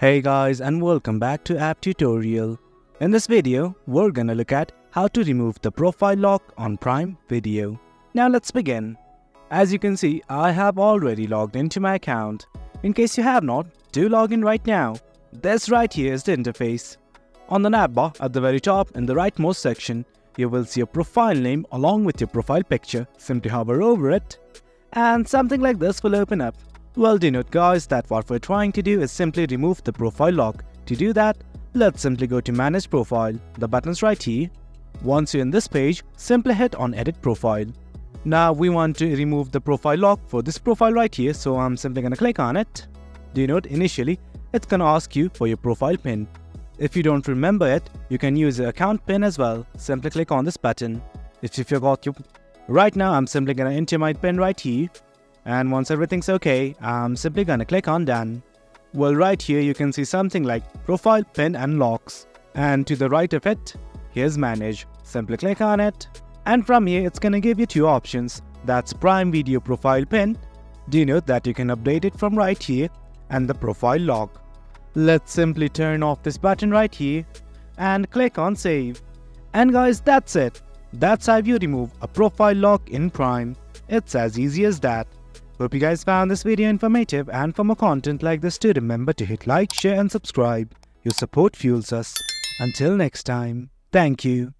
Hey guys, and welcome back to App Tutorial. In this video, we're gonna look at how to remove the profile lock on Prime Video. Now let's begin. As you can see, I have already logged into my account. In case you have not, do log in right now. This right here is the interface. On the navbar at the very top in the rightmost section, you will see a profile name along with your profile picture. Simply hover over it and something like this will open up. Well, do note guys that what we're trying to do is simply remove the profile lock. To do that, let's simply go to Manage Profile. The button's right here. Once you're in this page, simply hit on Edit Profile. Now we want to remove the profile lock for this profile right here, so I'm simply gonna click on it. Do note initially, it's gonna ask you for your profile pin. If you don't remember it, you can use your account pin as well. Simply click on this button. If you forgot your... Right now, I'm simply gonna enter my pin right here. And once everything's okay, I'm simply gonna click on Done. Well, right here you can see something like Profile, Pin and Locks. And to the right of it, here's Manage. Simply click on it. And from here, it's gonna give you two options. That's Prime Video Profile Pin. Do note that you can update it from right here and the Profile Lock. Let's simply turn off this button right here and click on Save. And guys, that's it. That's how you remove a profile lock in Prime. It's as easy as that. Hope you guys found this video informative, and for more content like this, do remember to hit like, share and subscribe. Your support fuels us. Until next time, thank you.